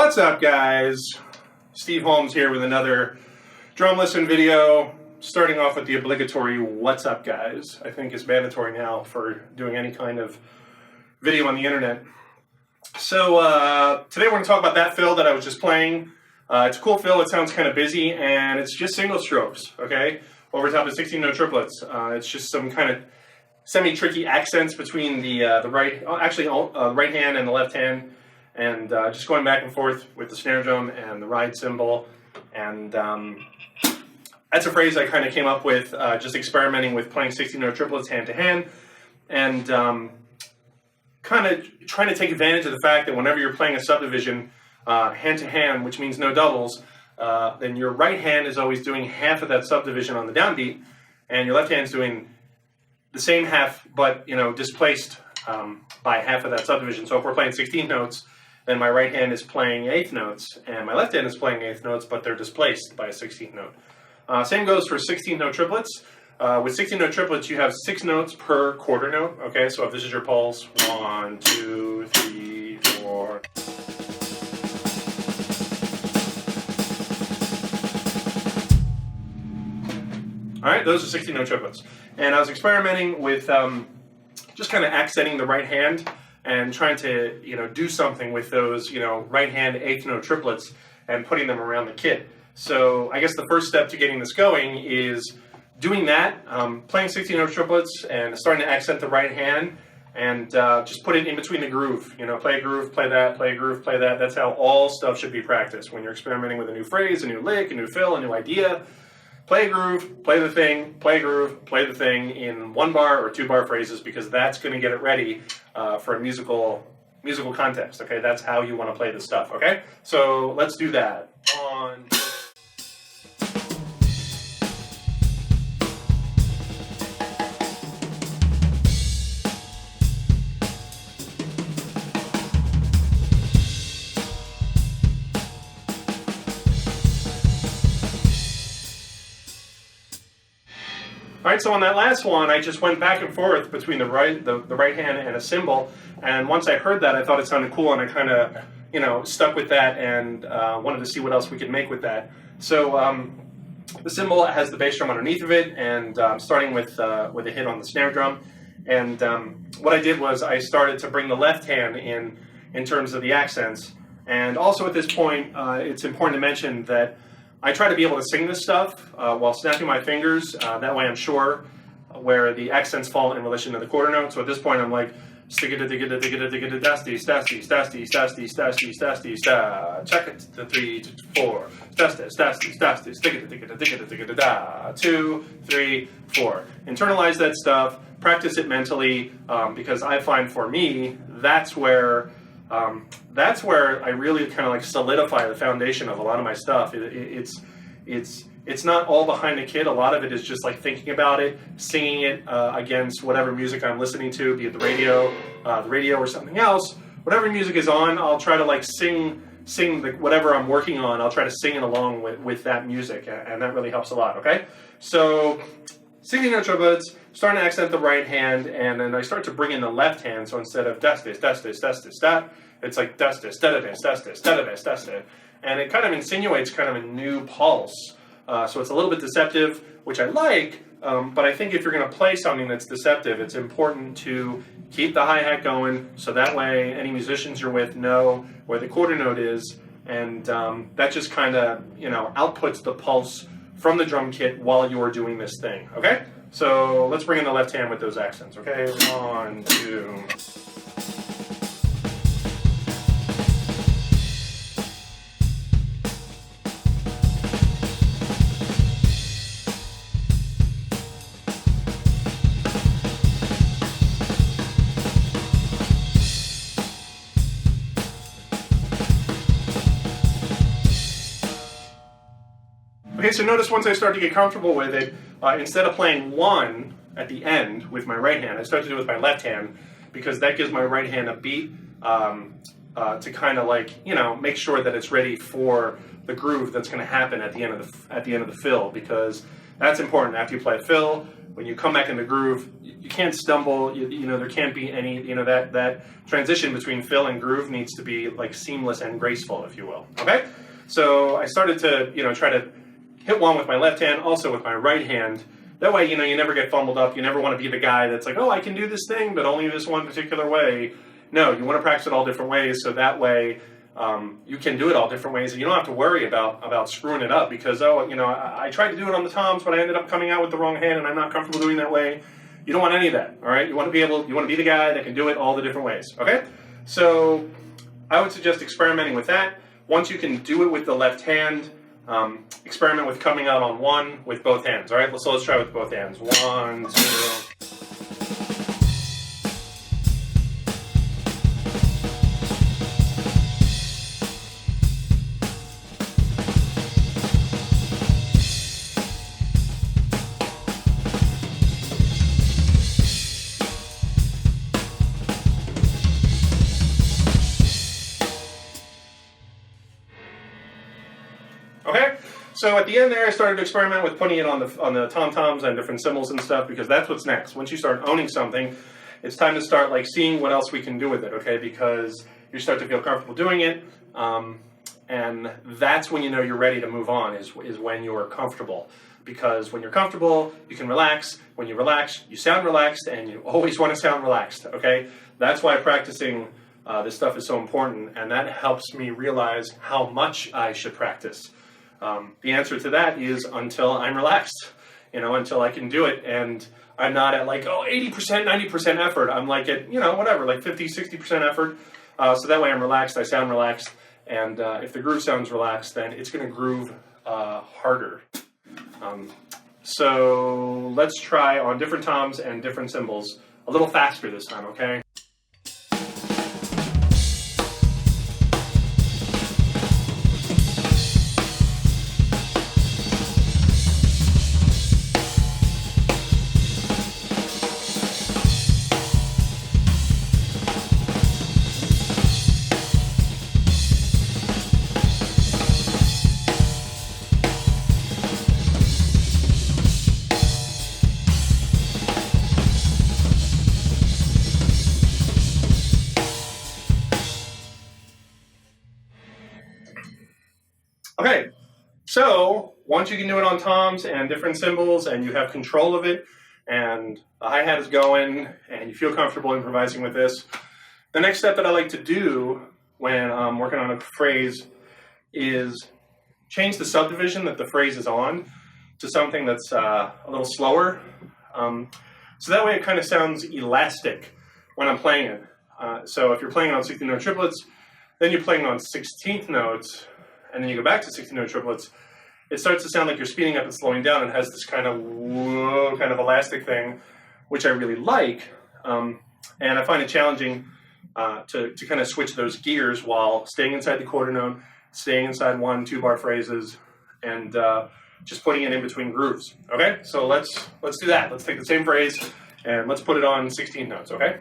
What's up, guys? Steve Holmes here with another drum listen video. Starting off with the obligatory "What's up, guys?" I think is mandatory now for doing any kind of video on the internet. So today we're going to talk about that fill that I was just playing. It's a cool fill. It sounds kind of busy, and it's just single strokes. Okay, over top of 16-note triplets. It's just some kind of semi-tricky accents between the right hand and the left hand. And just going back and forth with the snare drum and the ride cymbal. And that's a phrase I kind of came up with just experimenting with playing 16-note triplets hand to hand. And kind of trying to take advantage of the fact that whenever you're playing a subdivision hand to hand, which means no doubles, then your right hand is always doing half of that subdivision on the downbeat. And your left hand is doing the same half, but displaced by half of that subdivision. So if we're playing 16 notes, then my right hand is playing eighth notes, and my left hand is playing eighth notes, but they're displaced by a 16th note. Same goes for 16-note triplets. With 16-note triplets, you have 6 notes per quarter note. Okay, so if this is your pulse, 1, 2, 3, 4. All right, those are 16-note triplets. And I was experimenting with just kind of accenting the right hand and trying to, do something with those, right hand eighth note triplets and putting them around the kit. So I guess the first step to getting this going is doing that, playing 16-note triplets and starting to accent the right hand and just put it in between the groove. Play a groove, play that, play a groove, play that. That's how all stuff should be practiced when you're experimenting with a new phrase, a new lick, a new fill, a new idea. Play a groove, play the thing, play a groove, play the thing in 1-bar or 2-bar phrases because that's going to get it ready for a musical context. Okay, that's how you want to play this stuff. Okay, so let's do that. 1, 2. All right, so on that last one, I just went back and forth between the right hand and a cymbal, and once I heard that, I thought it sounded cool, and I kind of, stuck with that and wanted to see what else we could make with that. So the cymbal has the bass drum underneath of it, and starting with a hit on the snare drum, and what I did was I started to bring the left hand in terms of the accents, and also at this point, it's important to mention that I try to be able to sing this stuff while snapping my fingers. That way I'm sure where the accents fall in relation to the quarter note. So at this point I'm like, check it, the 3 to 4, 2, 3, 4. Internalize that stuff, practice it mentally, because I find for me, that's where I really kind of like solidify the foundation of a lot of my stuff. It's not all behind the kit. A lot of it is just like thinking about it, singing it against whatever music I'm listening to, be it the radio or something else. Whatever music is on, I'll try to like sing whatever I'm working on. I'll try to sing it along with that music, and that really helps a lot. Okay, so 16-note triplets, starting to accent the right hand, and then I start to bring in the left hand. So instead of das, it's like das, and it kind of insinuates kind of a new pulse. So it's a little bit deceptive, which I like, but I think if you're going to play something that's deceptive, it's important to keep the hi-hat going, so that way any musicians you're with know where the quarter note is, and that just kind of, outputs the pulse from the drum kit while you're doing this thing, okay? So let's bring in the left hand with those accents, okay? 1, 2... Okay, so notice once I start to get comfortable with it, instead of playing 1 at the end with my right hand, I start to do it with my left hand because that gives my right hand a beat to kind of like, make sure that it's ready for the groove that's going to happen at the end of the fill, because that's important. After you play a fill, when you come back in the groove, you can't stumble. You know, there can't be any, you know, that transition between fill and groove needs to be like seamless and graceful, if you will. Okay, so I started to, you know, try to hit one with my left hand, also with my right hand. That way, you know, you never get fumbled up. You never want to be the guy that's like, oh, I can do this thing, but only this one particular way. No, you want to practice it all different ways, so that way you can do it all different ways, and you don't have to worry about screwing it up because, oh, you know, I tried to do it on the toms, but I ended up coming out with the wrong hand, and I'm not comfortable doing that way. You don't want any of that, all right? You want to be the guy that can do it all the different ways, okay? So I would suggest experimenting with that. Once you can do it with the left hand, experiment with coming out on one with both hands, all right? So let's try with both hands. 1, 2. Okay, so at the end there, I started to experiment with putting it on the tom-toms and different cymbals and stuff because that's what's next. Once you start owning something, it's time to start like seeing what else we can do with it, okay? Because you start to feel comfortable doing it, and that's when you know you're ready to move on, is when you're comfortable. Because when you're comfortable, you can relax. When you relax, you sound relaxed, and you always want to sound relaxed, okay? That's why practicing this stuff is so important, and that helps me realize how much I should practice. The answer to that is until I'm relaxed, you know, until I can do it, and I'm not at like, oh, 80%, 90% effort. I'm like at, you know, whatever, like 50, 60% effort. So that way I'm relaxed, I sound relaxed, and if the groove sounds relaxed, then it's going to groove harder. So let's try on different toms and different cymbals a little faster this time, okay? Okay, so once you can do it on toms and different cymbals and you have control of it and the hi-hat is going and you feel comfortable improvising with this, the next step that I like to do when I'm working on a phrase is change the subdivision that the phrase is on to something that's a little slower. So that way it kind of sounds elastic when I'm playing it. So if you're playing on 16-note triplets, then you're playing on 16th notes, and then you go back to 16-note triplets, it starts to sound like you're speeding up and slowing down and has this kind of whoa, kind of elastic thing, which I really like. And I find it challenging to kind of switch those gears while staying inside the quarter note, staying inside 1-2 bar phrases, and just putting it in between grooves. Okay, so let's do that. Let's take the same phrase and let's put it on 16 notes, okay?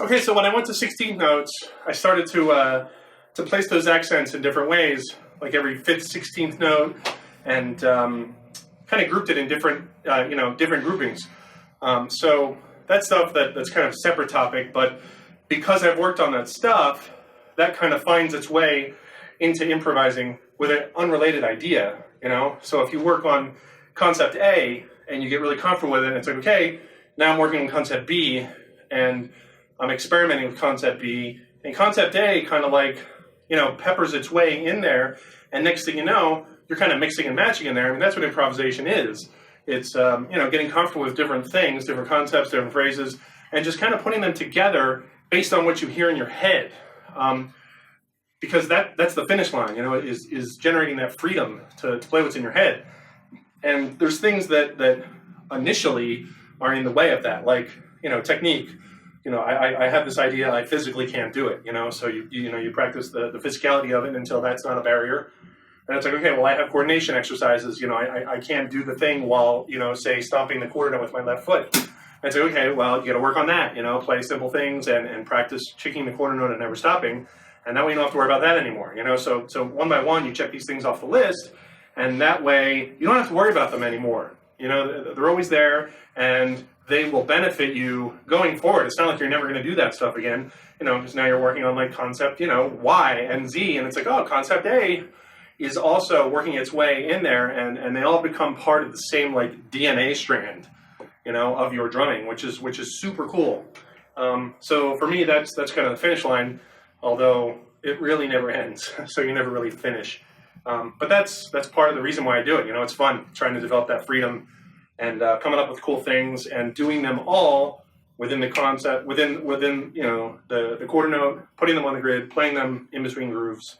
Okay, so when I went to 16 notes, I started to place those accents in different ways, like every 5th, 16th note, and kind of grouped it in different, different groupings. So that's stuff that's kind of a separate topic, but because I've worked on that stuff, that kind of finds its way into improvising with an unrelated idea, you know? So if you work on concept A and you get really comfortable with it, and it's like, okay, now I'm working on concept B and I'm experimenting with concept B, and concept A kind of like, you know, peppers its way in there, and next thing you know, you're kind of mixing and matching in there. I mean, that's what improvisation is. It's, you know, getting comfortable with different things, different concepts, different phrases, and just kind of putting them together based on what you hear in your head. Because that's the finish line, you know, is generating that freedom to play what's in your head. And there's things that initially are in the way of that, like, you know, technique. You know, I have this idea, I physically can't do it, you know, so you practice the physicality of it until that's not a barrier. And it's like, okay, well, I have coordination exercises, you know, I can't do the thing while, you know, say stomping the quarter note with my left foot. And it's like, okay, well, you got to work on that, you know, play simple things and practice kicking the quarter note and never stopping. And that way you don't have to worry about that anymore, you know, so one by one you check these things off the list, and that way you don't have to worry about them anymore. You know, they're always there, and they will benefit you going forward. It's not like you're never going to do that stuff again, you know, because now you're working on like concept, you know, Y and Z, and it's like, oh, concept A is also working its way in there, and they all become part of the same like DNA strand, you know, of your drumming, which is super cool. So for me, that's kind of the finish line, although it really never ends, so you never really finish. But that's part of the reason why I do it. You know, it's fun trying to develop that freedom and coming up with cool things and doing them all within the concept, within you know, the quarter note, putting them on the grid, playing them in between grooves.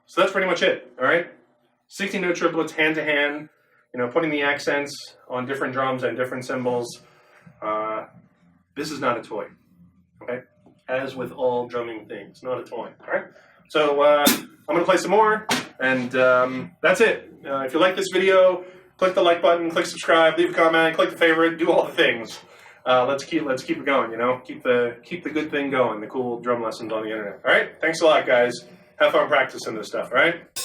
So that's pretty much it. All right, 16-note triplets, hand to hand. You know, putting the accents on different drums and different cymbals. This is not a toy. Okay, as with all drumming things, not a toy. All right. So I'm gonna play some more, and that's it. If you like this video, click the like button, click subscribe, leave a comment, click the favorite, do all the things. Let's keep it going. You know, keep the good thing going. The cool drum lessons on the internet. All right. Thanks a lot, guys. Have fun practicing this stuff. All right.